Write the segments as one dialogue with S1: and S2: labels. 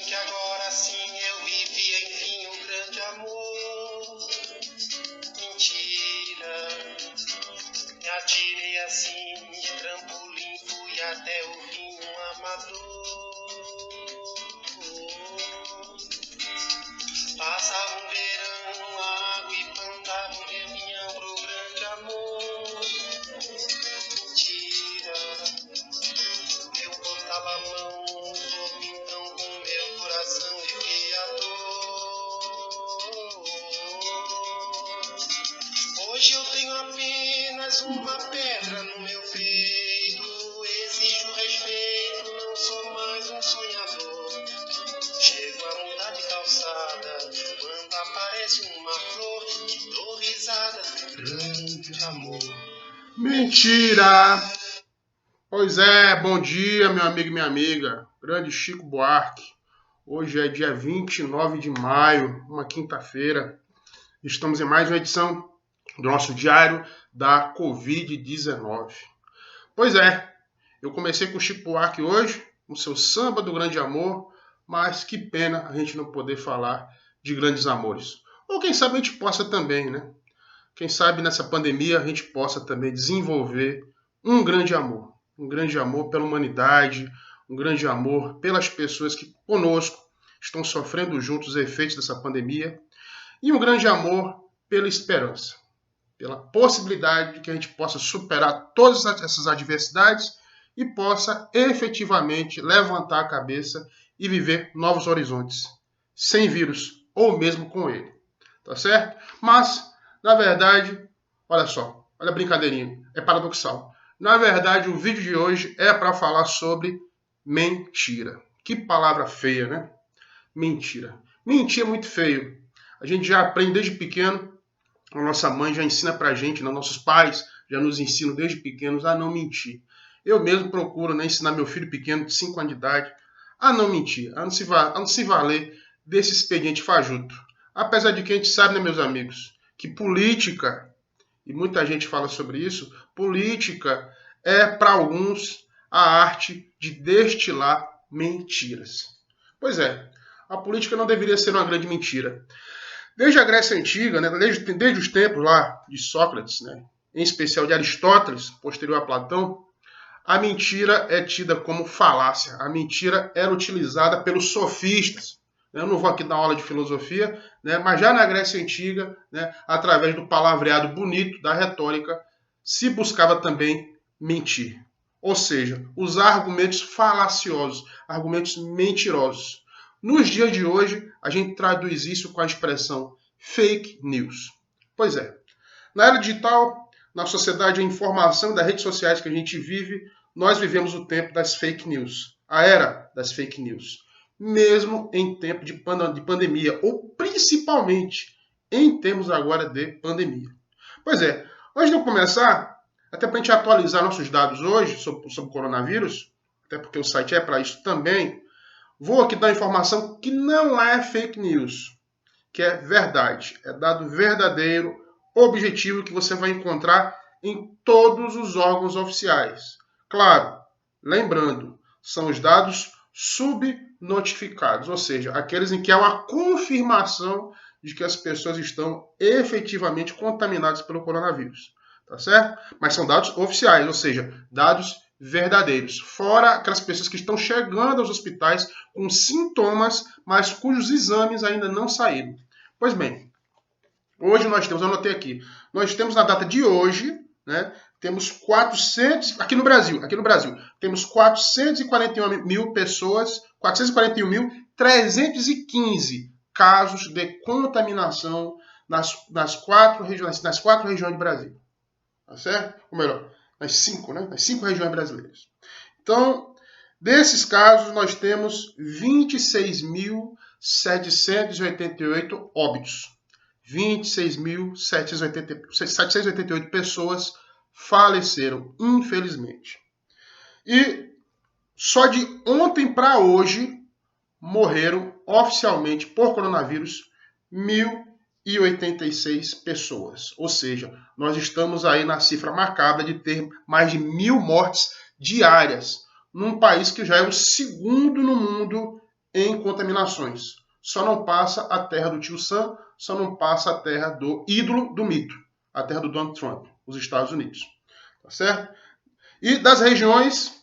S1: que agora sim eu vivi, enfim, um grande amor. Mentira, me atirei assim de trampolim, fui até o fim, um amador. Passava um verão, água e plantava um revinhão pro grande amor. Mentira, eu botava a mão no fogo então com meu coração de criador. Hoje eu tenho apenas uma pedra no meu peito, exijo respeito, não sou mais um sonhador. Chego a mudar de calçada, quando aparece uma flor, que dou risada, grande amor.
S2: Mentira! Pois é, bom dia, meu amigo e minha amiga. Grande Chico Buarque. Hoje é dia 29 de maio, uma quinta-feira. Estamos em mais uma edição do nosso diário da Covid-19. Pois é, eu comecei com o Chico Buarque hoje, com o seu samba do grande amor, mas que pena a gente não poder falar de grandes amores. Ou quem sabe a gente possa também, né? Quem sabe nessa pandemia a gente possa também desenvolver um grande amor pela humanidade, um grande amor pelas pessoas que conosco estão sofrendo juntos os efeitos dessa pandemia e um grande amor pela esperança, pela possibilidade de que a gente possa superar todas essas adversidades e possa efetivamente levantar a cabeça e viver novos horizontes, sem vírus ou mesmo com ele, tá certo? Mas, na verdade, olha só, olha a brincadeirinha, é paradoxal. Na verdade, o vídeo de hoje é para falar sobre mentira. Que palavra feia, né? Mentira. Mentir é muito feio. A gente já aprende desde pequeno, a nossa mãe já ensina pra gente, nossos pais já nos ensinam desde pequenos a não mentir. Eu mesmo procuro, né, ensinar meu filho pequeno de 5 anos de idade a não mentir, a não se valer desse expediente fajuto. Apesar de que a gente sabe, né, meus amigos, que política, e muita gente fala sobre isso, política é, para alguns, a arte de destilar mentiras. Pois é, a política não deveria ser uma grande mentira. Desde a Grécia Antiga, né, desde os tempos lá de Sócrates, né, em especial de Aristóteles, posterior a Platão, a mentira é tida como falácia. A mentira era utilizada pelos sofistas. Eu não vou aqui dar aula de filosofia, né, mas já na Grécia Antiga, né, através do palavreado bonito, da retórica, se buscava também mentir. Ou seja, usar argumentos falaciosos, argumentos mentirosos. Nos dias de hoje, a gente traduz isso com a expressão fake news. Pois é, na era digital, na sociedade de informação das redes sociais que a gente vive, nós vivemos o tempo das fake news, a era das fake news. Mesmo em tempo de pandemia, ou principalmente em termos agora de pandemia. Pois é, antes de eu começar, até para a gente atualizar nossos dados hoje sobre o coronavírus, até porque o site é para isso também, vou aqui dar informação que não é fake news, que é verdade, é dado verdadeiro, objetivo que você vai encontrar em todos os órgãos oficiais. Claro, lembrando, são os dados subnotificados, ou seja, aqueles em que há uma confirmação de que as pessoas estão efetivamente contaminadas pelo coronavírus, tá certo? Mas são dados oficiais, ou seja, dados verdadeiros, fora aquelas pessoas que estão chegando aos hospitais com sintomas, mas cujos exames ainda não saíram. Pois bem, hoje nós temos, eu anotei aqui, nós temos na data de hoje, né, temos 400, aqui no Brasil, temos 441 mil pessoas, 441.315 casos de contaminação nas quatro regiões do Brasil. Tá certo? Ou melhor, nas 5 regiões brasileiras. Então, desses casos, nós temos 26.788 óbitos. 26.788 pessoas faleceram, infelizmente. E só de ontem para hoje morreram oficialmente por coronavírus 1.086 pessoas. Ou seja, nós estamos aí na cifra macabra de ter mais de 1.000 mortes diárias, num país que já é o segundo no mundo em contaminações. Só não passa a terra do tio Sam, só não passa a terra do ídolo do mito, a terra do Donald Trump, os Estados Unidos. Tá certo? E das regiões,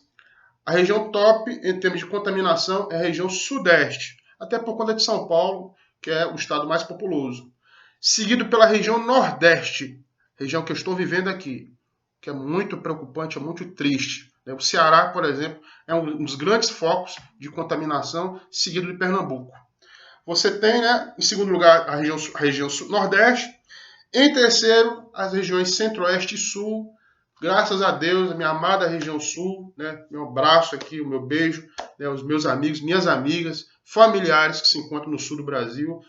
S2: a região top em termos de contaminação é a região sudeste, até por conta de São Paulo, que é o estado mais populoso. Seguido pela região nordeste, região que eu estou vivendo aqui, que é muito preocupante, é muito triste. O Ceará, por exemplo, é um dos grandes focos de contaminação, seguido de Pernambuco. Você tem, né, em segundo lugar, a região nordeste. Em terceiro, as regiões centro-oeste e sul. Graças a Deus, a minha amada região sul, né, meu abraço aqui, o meu beijo, né, os meus amigos, minhas amigas, familiares que se encontram no sul do Brasil.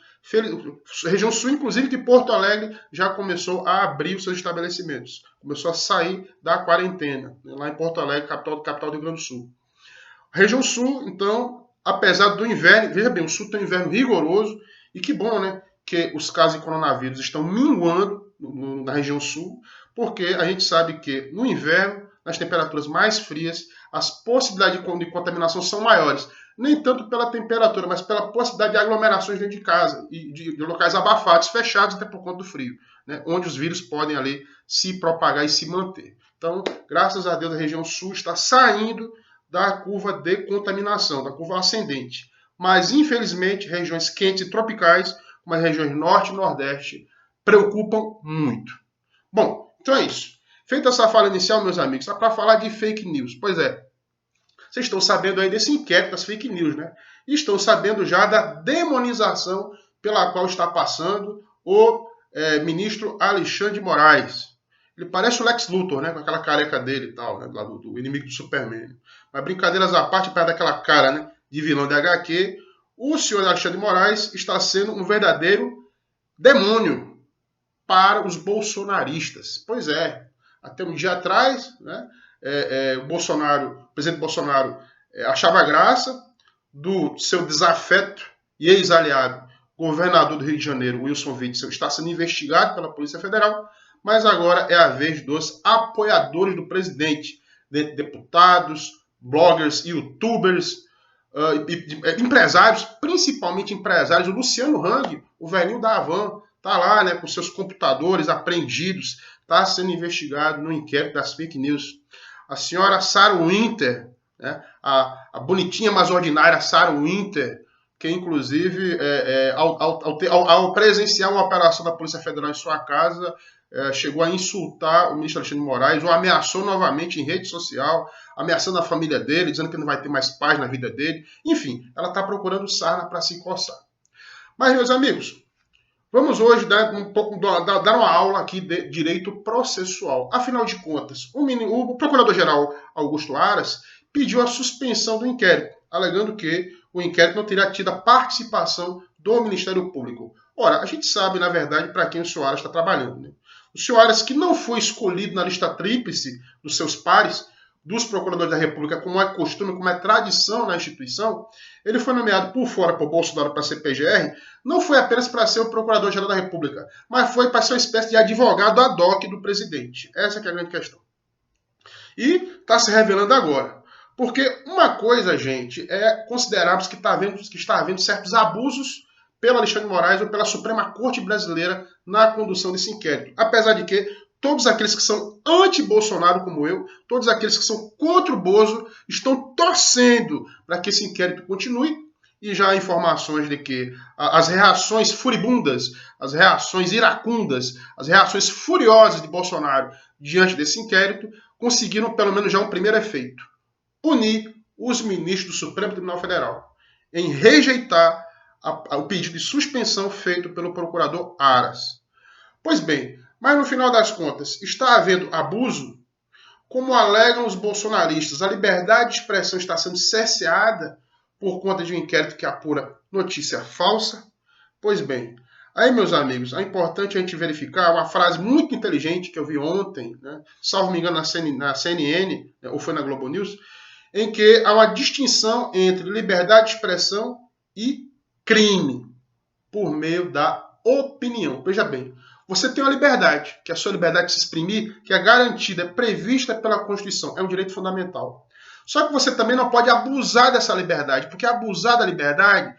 S2: Região sul, inclusive, que Porto Alegre já começou a abrir os seus estabelecimentos. Começou a sair da quarentena, né, lá em Porto Alegre, capital do Rio Grande do Sul. Região sul, então, apesar do inverno, veja bem, o sul tem um inverno rigoroso, e que bom, né, que os casos de coronavírus estão minguando na região sul, porque a gente sabe que no inverno, nas temperaturas mais frias, as possibilidades de contaminação são maiores. Nem tanto pela temperatura, mas pela possibilidade de aglomerações dentro de casa e de locais abafados, fechados até por conta do frio, né, onde os vírus podem ali se propagar e se manter. Então, graças a Deus, a região sul está saindo da curva de contaminação, da curva ascendente. Mas, infelizmente, regiões quentes e tropicais, como as regiões norte e nordeste, preocupam muito. Bom, então é isso. Feita essa fala inicial, meus amigos, é para falar de fake news. Pois é, vocês estão sabendo aí desse inquérito das fake news, né? E estão sabendo já da demonização pela qual está passando o ministro Alexandre de Moraes. Ele parece o Lex Luthor, né? Com aquela careca dele e tal, né? Lá do inimigo do Superman. Mas brincadeiras à parte, perto daquela cara, né, de vilão de HQ, o senhor Alexandre de Moraes está sendo um verdadeiro demônio para os bolsonaristas. Pois é, até um dia atrás, né, o presidente Bolsonaro achava graça do seu desafeto e ex-aliado, governador do Rio de Janeiro, Wilson Witzel, está sendo investigado pela Polícia Federal, mas agora é a vez dos apoiadores do presidente, deputados, bloggers, youtubers, empresários, principalmente empresários. O Luciano Hang, o velhinho da Havan, está lá, né, com seus computadores apreendidos, está sendo investigado no inquérito das fake news. A senhora Sarah Winter, né, a bonitinha, mas ordinária Sarah Winter, que inclusive, ao presenciar uma operação da Polícia Federal em sua casa, chegou a insultar o ministro Alexandre de Moraes, o ameaçou novamente em rede social, ameaçando a família dele, dizendo que não vai ter mais paz na vida dele. Enfim, ela está procurando sarna para se coçar. Mas, meus amigos, vamos hoje dar uma aula aqui de direito processual. Afinal de contas, o procurador-geral Augusto Aras pediu a suspensão do inquérito, alegando que o inquérito não teria tido a participação do Ministério Público. Ora, a gente sabe, na verdade, para quem o senhor Aras está trabalhando, né? O senhor Aras, que não foi escolhido na lista tríplice dos seus pares, dos procuradores da República, como é costume, como é tradição na instituição, ele foi nomeado por fora por Bolsonaro para ser PGR, não foi apenas para ser o Procurador-Geral da República, mas foi para ser uma espécie de advogado ad hoc do presidente. Essa que é a grande questão. E está se revelando agora. Porque uma coisa, gente, é considerarmos que está havendo certos abusos pelo Alexandre de Moraes ou pela Suprema Corte Brasileira na condução desse inquérito. Apesar de que todos aqueles que são anti-Bolsonaro, como eu, todos aqueles que são contra o Bozo, estão torcendo para que esse inquérito continue. E já há informações de que as reações furibundas, as reações iracundas, as reações furiosas de Bolsonaro diante desse inquérito conseguiram pelo menos já um primeiro efeito: unir os ministros do Supremo Tribunal Federal em rejeitar o pedido de suspensão feito pelo procurador Aras. Pois bem, mas no final das contas, está havendo abuso? Como alegam os bolsonaristas, a liberdade de expressão está sendo cerceada por conta de um inquérito que apura notícia falsa? Pois bem, aí, meus amigos, é importante a gente verificar uma frase muito inteligente que eu vi ontem, né, salvo me engano na CNN, né, ou foi na Globo News, em que há uma distinção entre liberdade de expressão e crime por meio da opinião. Veja bem, você tem uma liberdade, que é a sua liberdade de se exprimir, que é garantida, é prevista pela Constituição, é um direito fundamental. Só que você também não pode abusar dessa liberdade, porque abusar da liberdade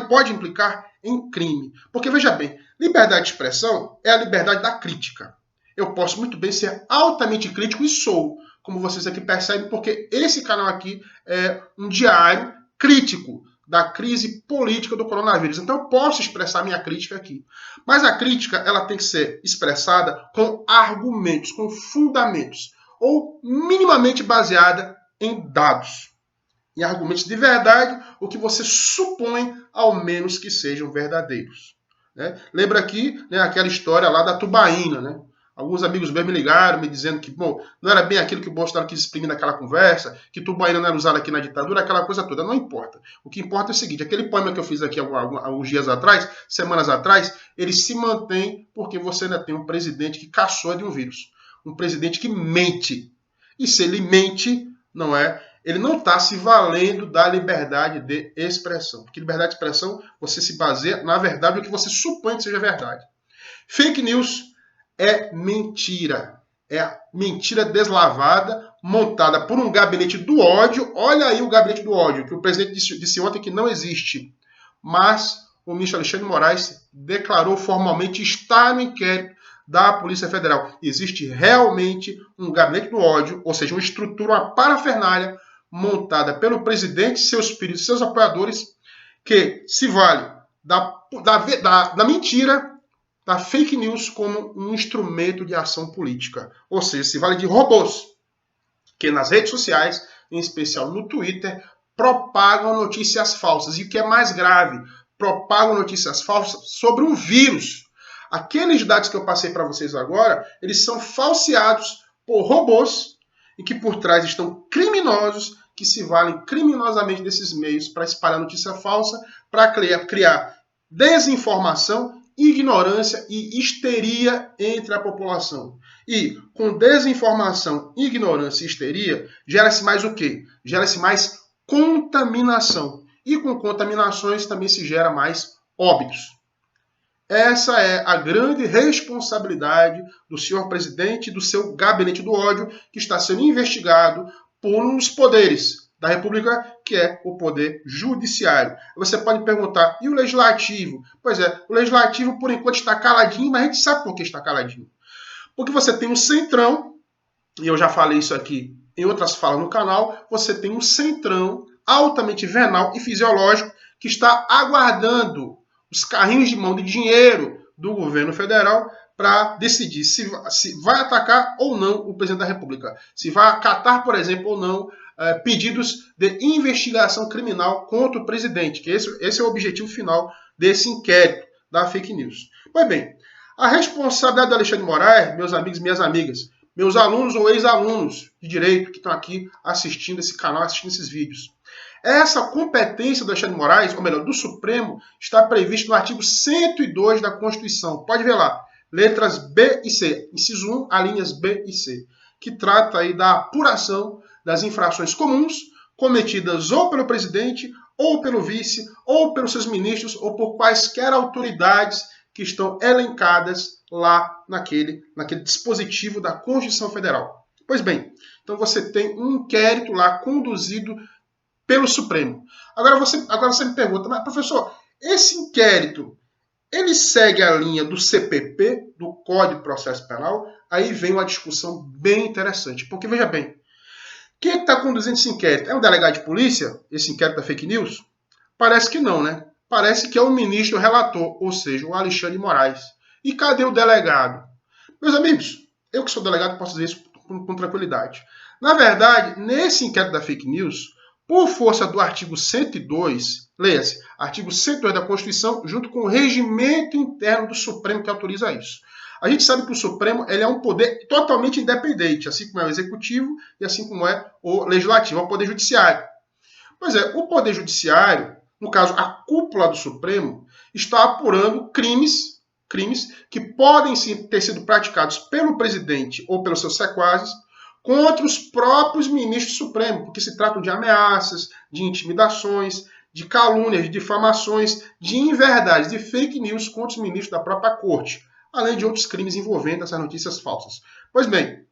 S2: pode implicar em crime. Porque, veja bem, liberdade de expressão é a liberdade da crítica. Eu posso muito bem ser altamente crítico e sou, como vocês aqui percebem, porque esse canal aqui é um diário crítico da crise política do coronavírus. Então eu posso expressar minha crítica aqui. Mas a crítica ela tem que ser expressada com argumentos, com fundamentos, ou minimamente baseada em dados, em argumentos de verdade, ou que você supõe, ao menos, que sejam verdadeiros. Né? Lembra aqui, né, aquela história lá da tubaína, né? Alguns amigos meus me ligaram, me dizendo que, bom, não era bem aquilo que o Bolsonaro quis exprimir naquela conversa, que tubaína não era usada aqui na ditadura, aquela coisa toda. Não importa. O que importa é o seguinte, aquele poema que eu fiz aqui alguns dias atrás, semanas atrás, ele se mantém porque você ainda tem um presidente que caçoa de um vírus. Um presidente que mente. E se ele mente, não é? Ele não está se valendo da liberdade de expressão. Porque liberdade de expressão, você se baseia na verdade, o que você supõe que seja verdade. Fake news é mentira. É mentira deslavada, montada por um gabinete do ódio. Olha aí o gabinete do ódio, que o presidente disse ontem que não existe. Mas o ministro Alexandre de Moraes declarou formalmente estar no inquérito da Polícia Federal. Existe realmente um gabinete do ódio, ou seja, uma estrutura, uma parafernália montada pelo presidente, seus filhos, seus apoiadores, que se vale da mentira, da fake news como um instrumento de ação política. Ou seja, se vale de robôs que nas redes sociais, em especial no Twitter, propagam notícias falsas. E o que é mais grave, propagam notícias falsas sobre um vírus. Aqueles dados que eu passei para vocês agora, eles são falseados por robôs e que por trás estão criminosos que se valem criminosamente desses meios para espalhar notícia falsa, para criar desinformação, ignorância e histeria entre a população. E com desinformação, ignorância e histeria, gera-se mais o quê? Gera-se mais contaminação. E com contaminações também se gera mais óbitos. Essa é a grande responsabilidade do senhor presidente e do seu gabinete do ódio, que está sendo investigado por um dos poderes da República, que é o poder judiciário. Você pode perguntar, e o legislativo? Pois é, o legislativo, por enquanto, está caladinho, mas a gente sabe por que está caladinho. Porque você tem um centrão, e eu já falei isso aqui em outras falas no canal, você tem um centrão altamente venal e fisiológico que está aguardando os carrinhos de mão de dinheiro do governo federal para decidir se vai atacar ou não o presidente da República. Se vai acatar, por exemplo, ou não pedidos de investigação criminal contra o presidente, que esse é o objetivo final desse inquérito da fake news. Pois bem, a responsabilidade do Alexandre de Moraes, meus amigos e minhas amigas, meus alunos ou ex-alunos de direito que estão aqui assistindo esse canal, assistindo esses vídeos. Essa competência do Alexandre de Moraes, ou melhor, do Supremo, está prevista no artigo 102 da Constituição. Pode ver lá, letras B e C, inciso 1, alíneas B e C, que trata aí da apuração das infrações comuns cometidas ou pelo presidente, ou pelo vice, ou pelos seus ministros, ou por quaisquer autoridades que estão elencadas lá naquele dispositivo da Constituição Federal. Pois bem, então você tem um inquérito lá conduzido pelo Supremo. Agora você me pergunta, mas professor, esse inquérito, ele segue a linha do CPP, do Código de Processo Penal? Aí vem uma discussão bem interessante, porque veja bem, quem está conduzindo esse inquérito? É um delegado de polícia, esse inquérito da fake news? Parece que não, né? Parece que é o ministro relator, ou seja, o Alexandre de Moraes. E cadê o delegado? Meus amigos, eu que sou delegado posso dizer isso com tranquilidade. Na verdade, nesse inquérito da fake news, por força do artigo 102, leia-se, artigo 102 da Constituição, junto com o regimento interno do Supremo que autoriza isso. A gente sabe que o Supremo ele é um poder totalmente independente, assim como é o Executivo e assim como é o Legislativo, é o Poder Judiciário. Pois é, o Poder Judiciário, no caso a cúpula do Supremo, está apurando crimes que podem sim ter sido praticados pelo presidente ou pelos seus sequazes contra os próprios ministros do Supremo, porque se tratam de ameaças, de intimidações, de calúnias, de difamações, de inverdades, de fake news contra os ministros da própria corte, além de outros crimes envolvendo essas notícias falsas. Pois bem,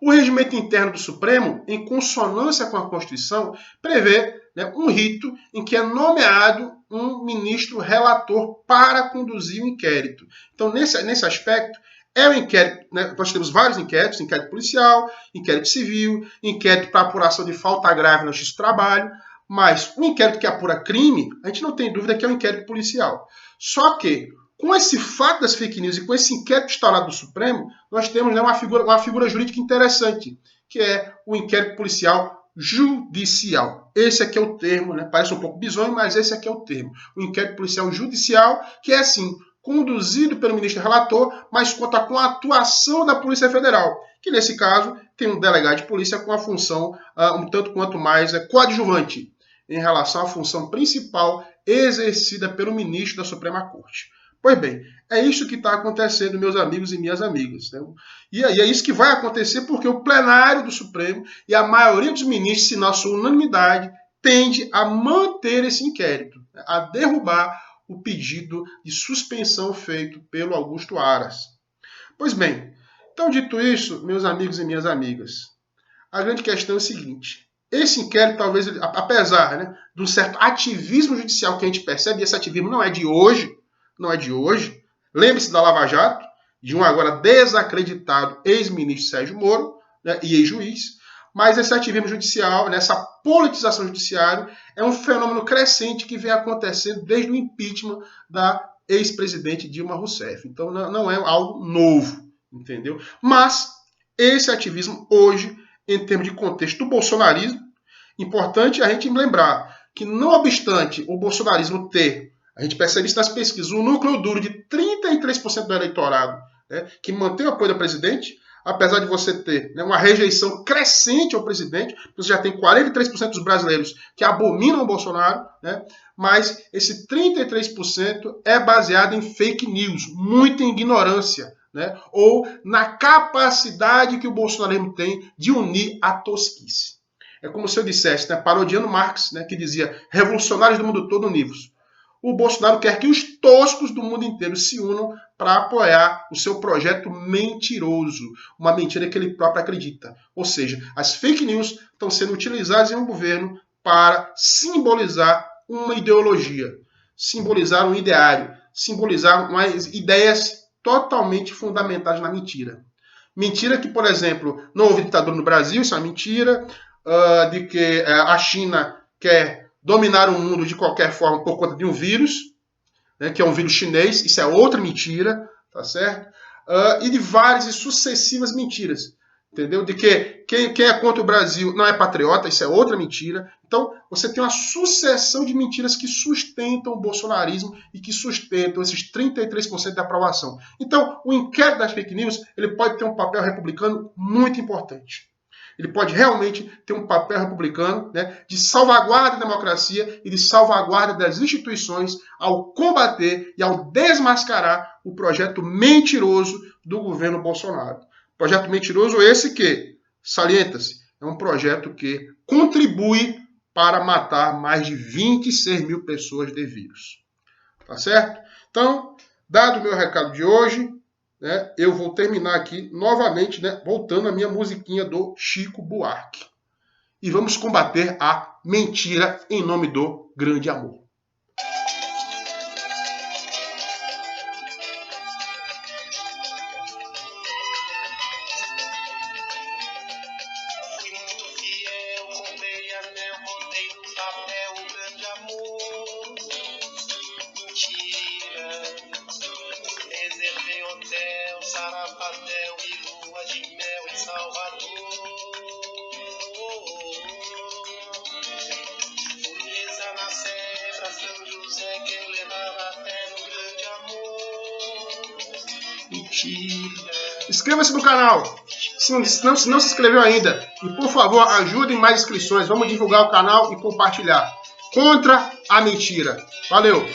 S2: O regimento interno do Supremo, em consonância com a Constituição, prevê, né, um rito em que é nomeado um ministro relator para conduzir o inquérito. Então, nesse aspecto, é o inquérito, né, nós temos vários inquéritos, inquérito policial, inquérito civil, inquérito para apuração de falta grave na justiça do trabalho, mas o inquérito que apura crime, a gente não tem dúvida que é o inquérito policial. Só que, com esse fato das fake news e com esse inquérito instaurado no Supremo, nós temos, né, uma figura jurídica interessante, que é o inquérito policial judicial. Esse aqui é o termo, né? Parece um pouco bizonho, mas esse aqui é o termo. O inquérito policial judicial, que é assim, conduzido pelo ministro relator, mas conta com a atuação da Polícia Federal, que nesse caso tem um delegado de polícia com a função um tanto quanto mais coadjuvante em relação à função principal exercida pelo ministro da Suprema Corte. Pois bem, é isso que está acontecendo, meus amigos e minhas amigas. Né? E é isso que vai acontecer porque o plenário do Supremo e a maioria dos ministros, se na sua unanimidade, tende a manter esse inquérito, né? A derrubar o pedido de suspensão feito pelo Augusto Aras. Pois bem, então dito isso, meus amigos e minhas amigas, a grande questão é o seguinte: esse inquérito, talvez, apesar, né, de um certo ativismo judicial que a gente percebe, e esse ativismo não é de hoje, lembre-se da Lava Jato, de um agora desacreditado ex-ministro Sérgio Moro, né, e ex-juiz, mas esse ativismo judicial, essa politização judiciária, é um fenômeno crescente que vem acontecendo desde o impeachment da ex-presidente Dilma Rousseff. Então não é algo novo, entendeu? Mas esse ativismo hoje, em termos de contexto do bolsonarismo, importante a gente lembrar que, não obstante o bolsonarismo ter, a gente percebe isso nas pesquisas, um núcleo duro de 33% do eleitorado, né, que mantém o apoio do presidente, apesar de você ter, né, uma rejeição crescente ao presidente, você já tem 43% dos brasileiros que abominam o Bolsonaro, né, mas esse 33% é baseado em fake news, muita ignorância, né, ou na capacidade que o bolsonarismo tem de unir a tosquice. É como se eu dissesse, né, parodiando Marx, né, que dizia: revolucionários do mundo todo univos. O Bolsonaro quer que os toscos do mundo inteiro se unam para apoiar o seu projeto mentiroso, uma mentira que ele próprio acredita. Ou seja, as fake news estão sendo utilizadas em um governo para simbolizar uma ideologia, simbolizar um ideário, simbolizar umas ideias totalmente fundamentadas na mentira. Mentira que, por exemplo, não houve ditadura no Brasil, isso é uma mentira, de que a China quer dominar o mundo de qualquer forma por conta de um vírus, né, que é um vírus chinês, isso é outra mentira, tá certo? E de várias e sucessivas mentiras, entendeu? De que quem é contra o Brasil não é patriota, isso é outra mentira. Então, você tem uma sucessão de mentiras que sustentam o bolsonarismo e que sustentam esses 33% de aprovação. Então, o inquérito das fake news, ele pode ter um papel republicano muito importante. Ele pode realmente ter um papel republicano, né, de salvaguarda da democracia e de salvaguarda das instituições ao combater e ao desmascarar o projeto mentiroso do governo Bolsonaro. Projeto mentiroso esse que, salienta-se, é um projeto que contribui para matar mais de 26 mil pessoas de vírus. Tá certo? Então, dado o meu recado de hoje, né, eu vou terminar aqui novamente, né, voltando à minha musiquinha do Chico Buarque. E vamos combater a mentira em nome do grande amor.
S1: Fui muito fiel, comprei anel, botei no papel o grande amor. Mentira. Reservei hotel, sarapatel e lua de mel em Salvador. Fui rezar na Sé pra São José, quem levava até no grande amor.
S2: Mentira. Inscreva-se no canal, se não se inscreveu ainda. E, por favor, ajudem mais inscrições. Vamos divulgar o canal e compartilhar. Contra a mentira. Valeu!